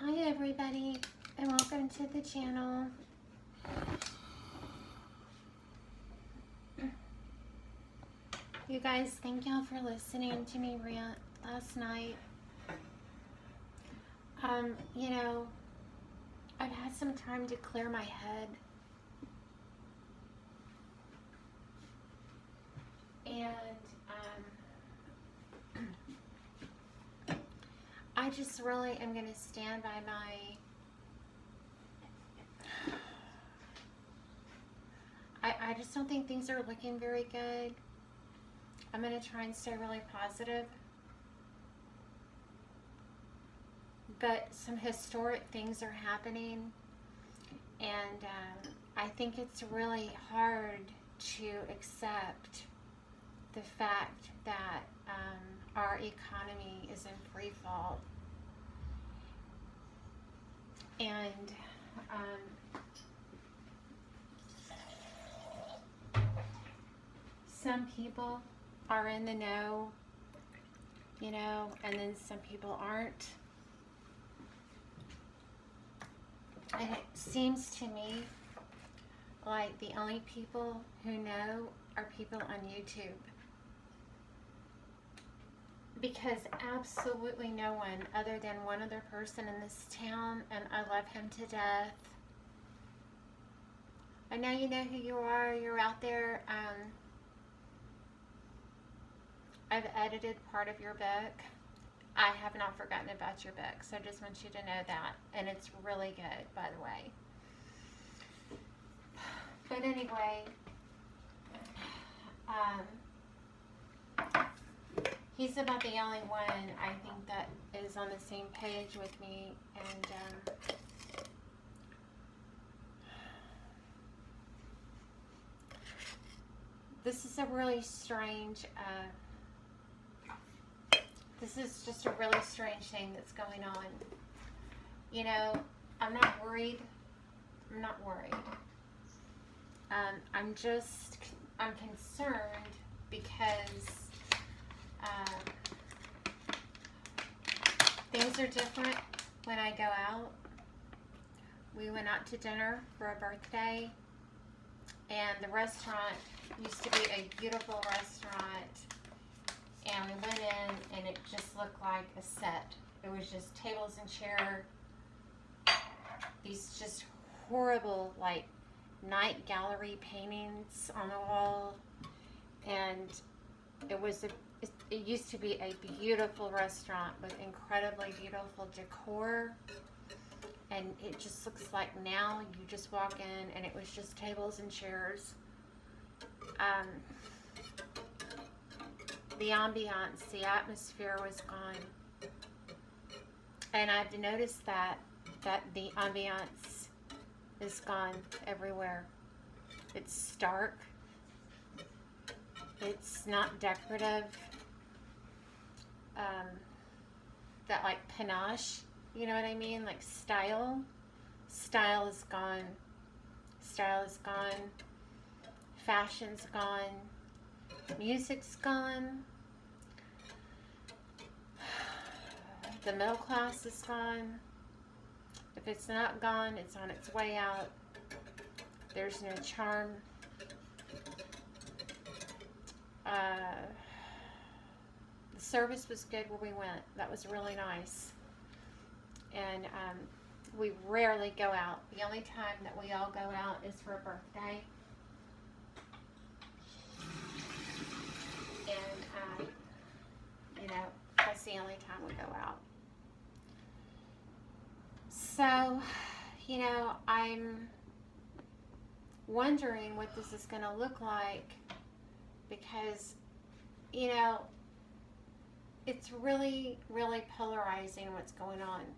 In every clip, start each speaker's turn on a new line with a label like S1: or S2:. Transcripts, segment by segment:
S1: Hi everybody, and welcome to the channel. You guys, thank y'all for listening to me rant last night. You know, I've had some time to clear my head. And I just really am going to stand by my I just don't think things are looking very good. I'm going to try and stay really positive. But some historic things are happening, and I think it's really hard to accept the fact that our economy is in free fall. And some people are in the know, you know, and then some people aren't. And it seems to me like the only people who know are people on YouTube. Because absolutely no one other than one other person in this town, and I love him to death. I know you know who you are, you're out there. I've edited part of your book. I have not forgotten about your book, so I just want you to know that. And it's really good, by the way. But anyway, he's about the only one, I think, that is on the same page with me. And this is a really strange... this is just a really strange thing that's going on. You know, I'm not worried. I'm not worried. I'm concerned because things are different when I go out. We went out to dinner for a birthday, and the restaurant used to be a beautiful restaurant. And we went in, and it just looked like a set. It was just tables and chairs, these just horrible, like, night gallery paintings on the wall. And it used to be a beautiful restaurant with incredibly beautiful decor. And it just looks like now you just walk in, and it was just tables and chairs. The ambiance, the atmosphere was gone. And I've noticed that the ambiance is gone everywhere. It's stark. It's not decorative. That like panache, you know what I mean? Like style. Style is gone. Style is gone. Fashion's gone. Music's gone. The middle class is gone. If it's not gone, it's on its way out. There's no charm. The service was good where we went. That was really nice. And we rarely go out. The only time that we all go out is for a birthday. And, you know, that's the only time we go out. So, you know, I'm wondering what this is going to look like because, you know, it's really, really polarizing what's going on.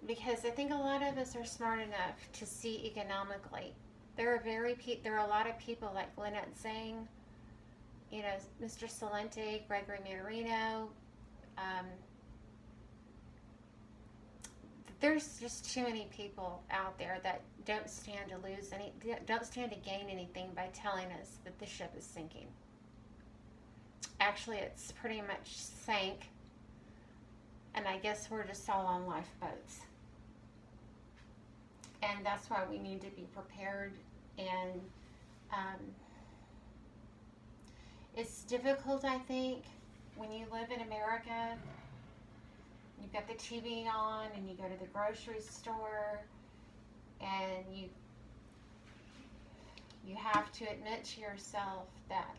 S1: Because I think a lot of us are smart enough to see economically. There are a lot of people like Lynette Zhang, you know, Mr. Salente, Gregory Marino. There's just too many people out there that don't stand to gain anything by telling us that the ship is sinking. Actually, it's pretty much sank, And I guess we're just all on lifeboats. And that's why we need to be prepared. And it's difficult, I think, when you live in America. You've got the TV on and you go to the grocery store and you have to admit to yourself that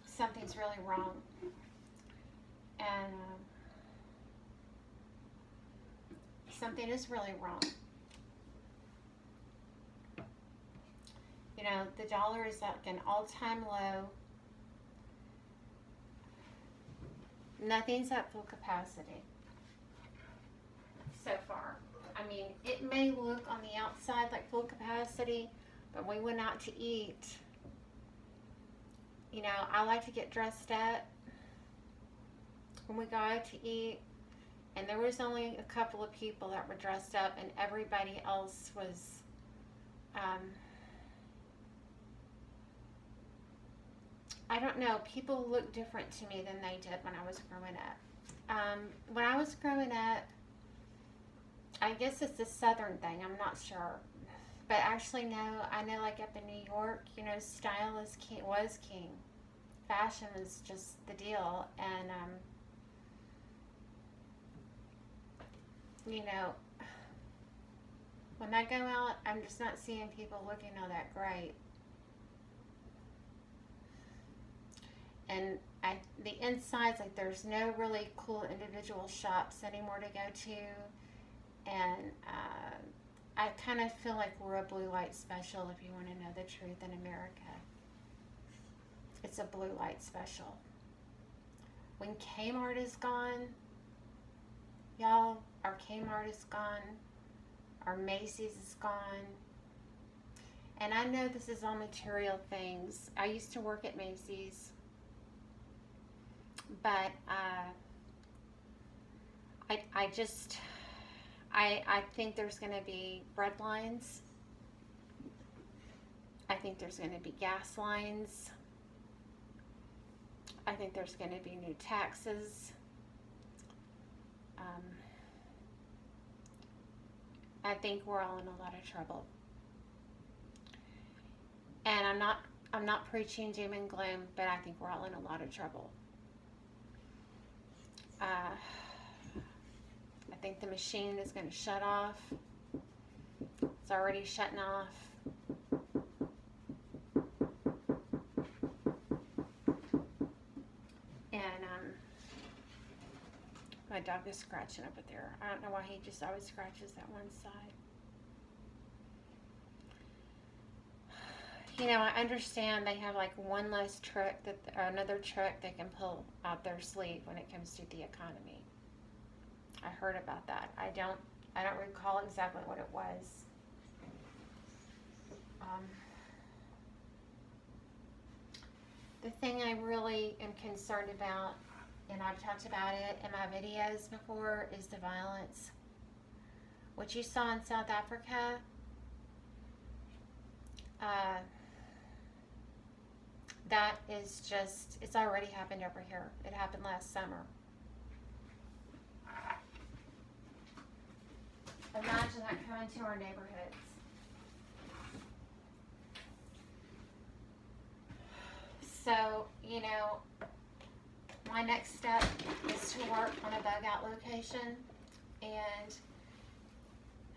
S1: something's really wrong. And something is really wrong. You know, the dollar is at an all-time low. Nothing's at full capacity so far. I mean, it may look on the outside like full capacity, but we went out to eat. You know, I like to get dressed up when we go out to eat, and there was only a couple of people that were dressed up, and everybody else was I don't know, people look different to me than they did when I was growing up. When I was growing up, I guess it's a southern thing, I'm not sure. But actually, no, I know like up in New York, you know, style is king, was king. Fashion was just the deal. And, you know, when I go out, I'm just not seeing people looking all that great. And the insides, like there's no really cool individual shops anymore to go to. And I kind of feel like we're a blue light special, if you want to know the truth, in America. It's a blue light special. When Kmart is gone, y'all, our Kmart is gone. Our Macy's is gone. And I know this is all material things. I used to work at Macy's. But I think there's going to be bread lines. I think there's going to be gas lines. I think there's going to be new taxes. I think we're all in a lot of trouble. And I'm not preaching doom and gloom, but I think we're all in a lot of trouble. I think the machine is going to shut off. It's already shutting off. And my dog is scratching over there. I don't know why he just always scratches that one side. You know, I understand they have like one less truck another truck they can pull out their sleeve when it comes to the economy. I heard about that. I don't recall exactly what it was. The thing I really am concerned about, and I've talked about it in my videos before, is the violence. What you saw in South Africa, that is just, it's already happened over here. It happened last summer. Imagine that coming to our neighborhoods. So, you know, my next step is to work on a bug out location and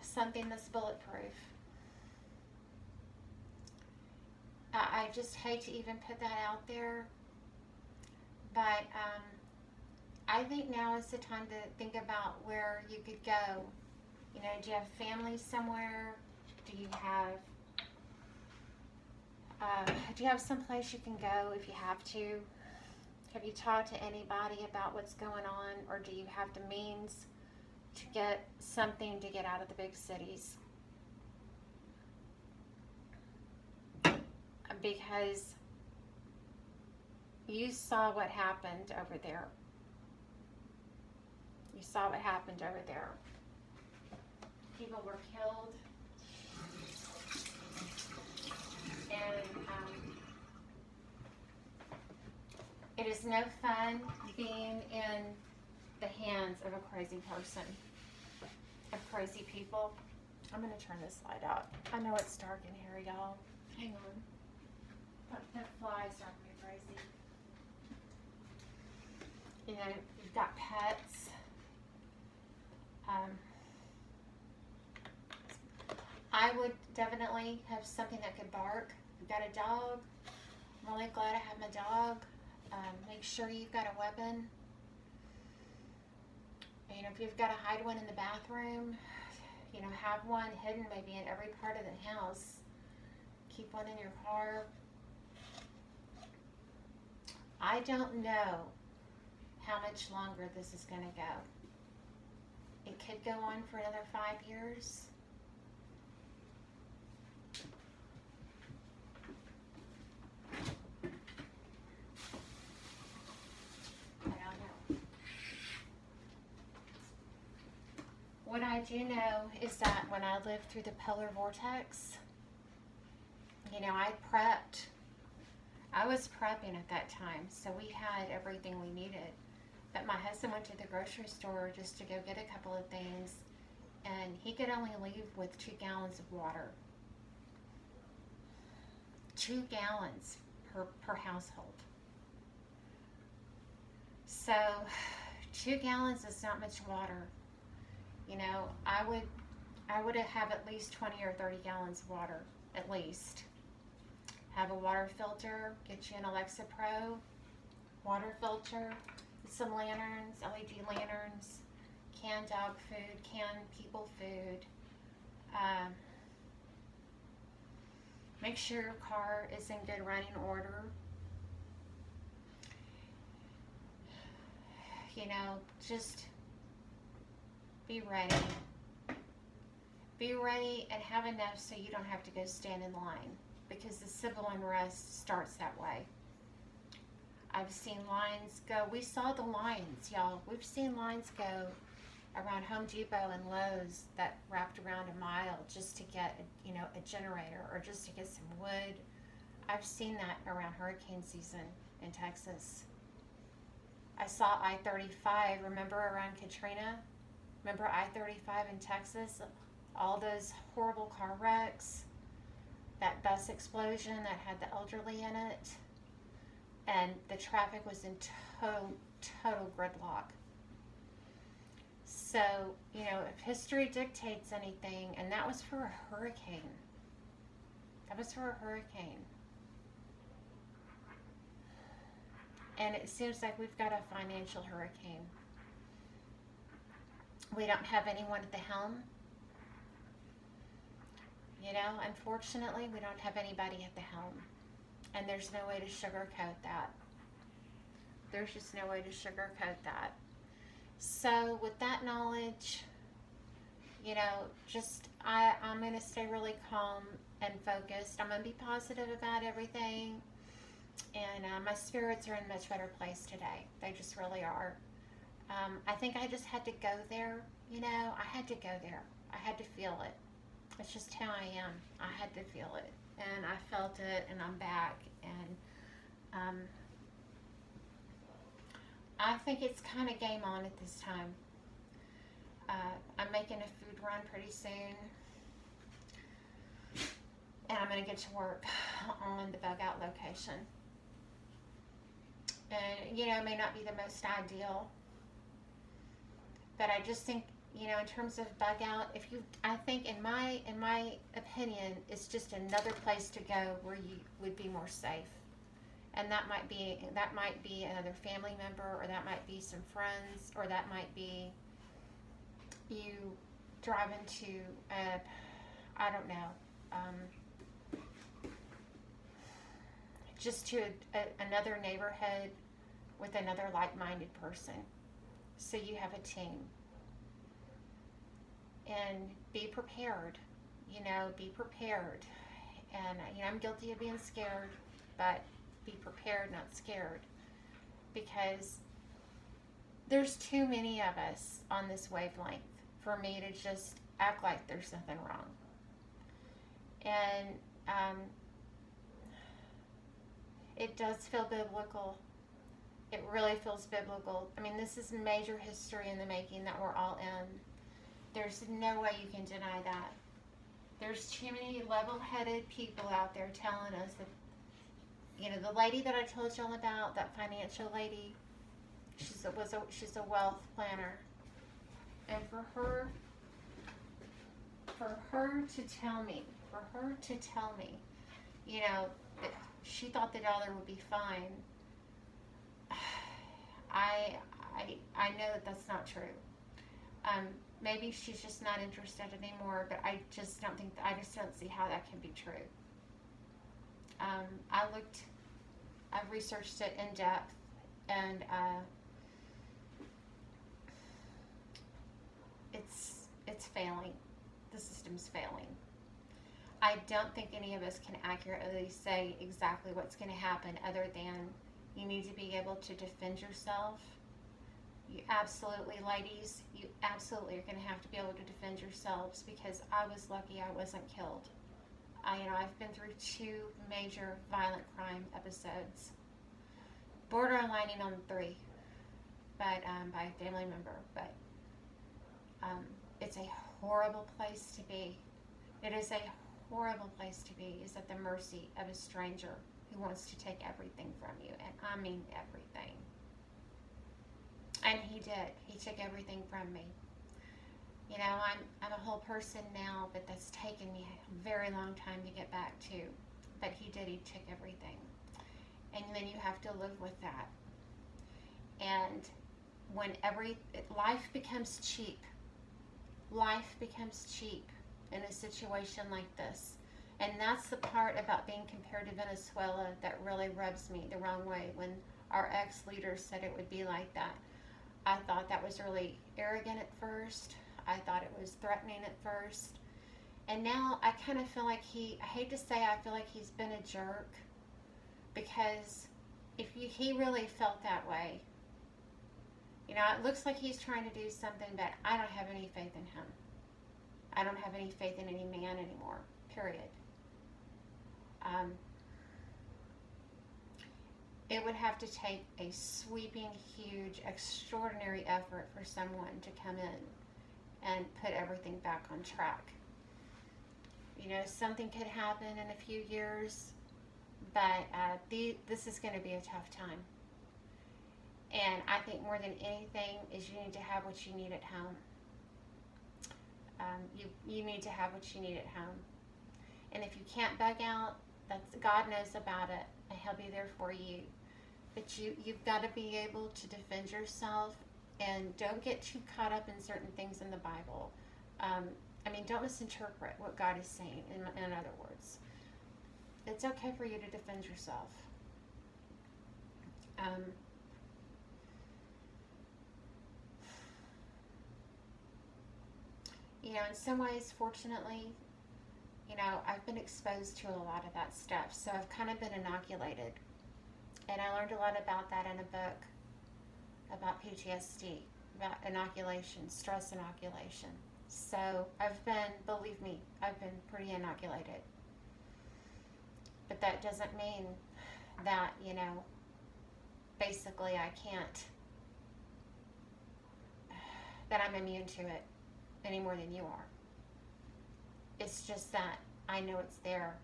S1: something that's bulletproof. I just hate to even put that out there, but I think now is the time to think about where you could go. You know, do you have family somewhere? Do you have someplace you can go if you have to? Have you talked to anybody about what's going on, or do you have the means to get something to get out of the big cities? Because you saw what happened over there. You saw what happened over there. People were killed. And It is no fun being in the hands of a crazy person, of crazy people. I'm going to turn this light out. I know it's dark in here, y'all. Hang on. But the flies drive me crazy. You know, you've got pets. I would definitely have something that could bark. You've got a dog. I'm really glad I have my dog. Make sure you've got a weapon. You know, if you've got to hide one in the bathroom, you know, have one hidden maybe in every part of the house. Keep one in your car. I don't know how much longer this is going to go. It could go on for another 5 years. I don't know. What I do know is that when I lived through the polar vortex, you know, I prepped. I was prepping at that time, so we had everything we needed. But my husband went to the grocery store just to go get a couple of things, and he could only leave with 2 gallons of water. 2 gallons per household. So 2 gallons is not much water. You know, I would have at least 20 or 30 gallons of water, at least. Have a water filter, get you an Alexa Pro water filter, some lanterns, LED lanterns, canned dog food, canned people food. Make sure your car is in good running order. You know, just be ready. Be ready and have enough so you don't have to go stand in line, because the civil unrest starts that way. I've seen lines go. We saw the lines, y'all. We've seen lines go around Home Depot and Lowe's that wrapped around a mile just to get, you know, a generator or just to get some wood. I've seen that around hurricane season in Texas. I saw I-35, remember around Katrina? Remember I-35 in Texas? All those horrible car wrecks, that bus explosion that had the elderly in it, and the traffic was in total gridlock. So, you know, if history dictates anything, and that was for a hurricane. That was for a hurricane. And it seems like we've got a financial hurricane. We don't have anyone at the helm. You know, unfortunately, we don't have anybody at the helm. And there's no way to sugarcoat that. There's just no way to sugarcoat that. So with that knowledge, you know, just I'm going to stay really calm and focused. I'm going to be positive about everything. And my spirits are in a much better place today. They just really are. I think I just had to go there, you know. I had to go there. I had to feel it. It's just how I am. I had to feel it. And I felt it, and I'm back. And I think it's kind of game on at this time. I'm making a food run pretty soon. And I'm going to get to work on the bug out location. And, you know, it may not be the most ideal. But I just think, you know, in terms of bug out, I think in my opinion, it's just another place to go where you would be more safe. And that might be another family member, or that might be some friends, or that might be you driving to, I don't know, just to another neighborhood with another like-minded person. So you have a team. And be prepared, you know, be prepared. And, you know, I'm guilty of being scared, but be prepared, not scared. Because there's too many of us on this wavelength for me to just act like there's nothing wrong. And it does feel biblical It really feels biblical. I mean, this is major history in the making that we're all in. There's no way you can deny that. There's too many level-headed people out there telling us that, you know, the lady that I told y'all about, that financial lady, she's a wealth planner. And for her to tell me, you know, that she thought the dollar would be fine, I know that that's not true. Maybe she's just not interested anymore, but I just don't see how that can be true. I've researched it in depth, and it's failing. The system's failing. I don't think any of us can accurately say exactly what's going to happen, other than you need to be able to defend yourself. You absolutely, ladies, you absolutely are going to have to be able to defend yourselves, because I was lucky I wasn't killed. I've been through 2 major violent crime episodes, borderlining on 3, but by a family member. But it's a horrible place to be. It is a horrible place to be, is at the mercy of a stranger who wants to take everything from you, and I mean everything. And he did. He took everything from me. You know, I'm a whole person now, but that's taken me a very long time to get back to. But he did. He took everything. And then you have to live with that. And when life becomes cheap in a situation like this. And that's the part about being compared to Venezuela that really rubs me the wrong way, when our ex-leaders said it would be like that. I thought that was really arrogant at first. I thought it was threatening at first. And now I kind of feel like I hate to say, I feel like he's been a jerk, because he really felt that way. You know, it looks like he's trying to do something, but I don't have any faith in him. I don't have any faith in any man anymore, period. It would have to take a sweeping, huge, extraordinary effort for someone to come in and put everything back on track. You know, something could happen in a few years, but this is going to be a tough time. And I think more than anything is you need to have what you need at home. You need to have what you need at home. And if you can't bug out, God knows about it, and He'll be there for you. But you've got to be able to defend yourself, and don't get too caught up in certain things in the Bible. Don't misinterpret what God is saying, in other words. It's okay for you to defend yourself. You know, in some ways, fortunately, you know, I've been exposed to a lot of that stuff, so I've kind of been inoculated. And I learned a lot about that in a book about PTSD, about inoculation, stress inoculation. So believe me, I've been pretty inoculated. But that doesn't mean that, you know, basically that I'm immune to it any more than you are. It's just that I know it's there,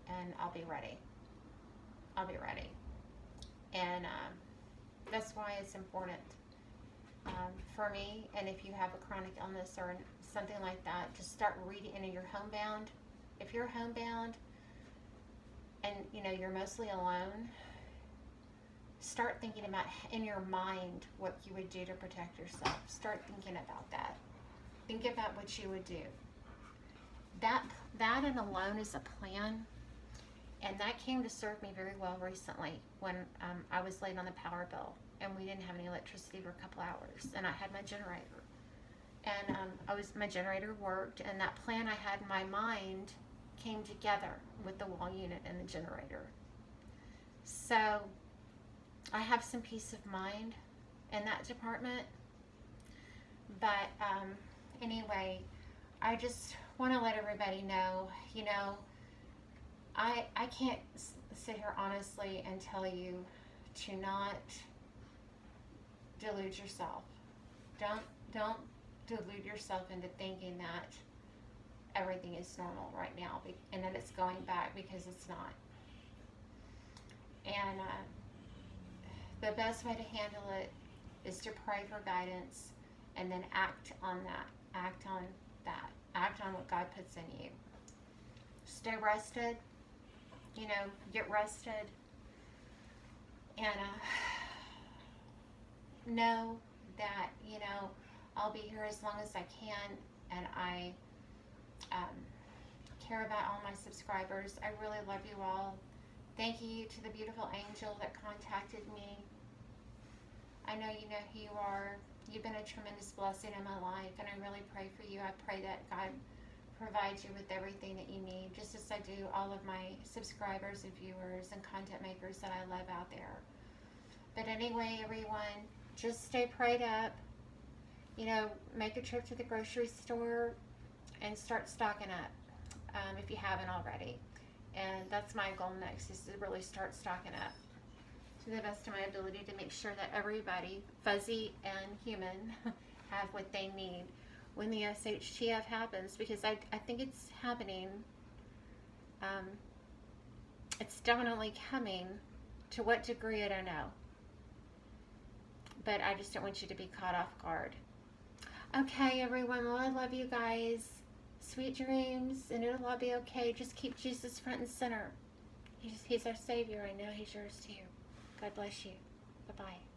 S1: and I'll be ready. And that's why it's important for me. And if you have a chronic illness or something like that, just start reading. And you're homebound. If you're homebound and, you know, you're mostly alone, start thinking about, in your mind, what you would do to protect yourself. Start thinking about that. Think about what you would do. That and alone is a plan. And that came to serve me very well recently when I was late on the power bill and we didn't have any electricity for a couple hours, and I had my generator. And my generator worked, and that plan I had in my mind came together with the wall unit and the generator. So I have some peace of mind in that department. But anyway, I just want to let everybody know, you know, I can't sit here honestly and tell you to not delude yourself. Don't delude yourself into thinking that everything is normal right now and that it's going back, because it's not. And the best way to handle it is to pray for guidance and then act on that. Act on that. Act on what God puts in you. Stay rested. Get rested. And know that, I'll be here as long as I can, and I care about all my subscribers. I really love you all. Thank you to the beautiful angel that contacted me. I know you know who you are. You've been a tremendous blessing in my life, and I really pray for you. I pray that God provides you with everything that you need, just as I do all of my subscribers and viewers and content makers that I love out there. But anyway, everyone, just stay prayed up. Make a trip to the grocery store and start stocking up if you haven't already. And that's my goal next, is to really start stocking up to the best of my ability to make sure that everybody, fuzzy and human, have what they need when the SHTF happens, because I think it's happening. It's definitely coming. To what degree, I don't know. But I just don't want you to be caught off guard. Okay, everyone. Well, I love you guys. Sweet dreams, and it'll all be okay. Just keep Jesus front and center. He's our Savior. I know He's yours too. God bless you. Bye-bye.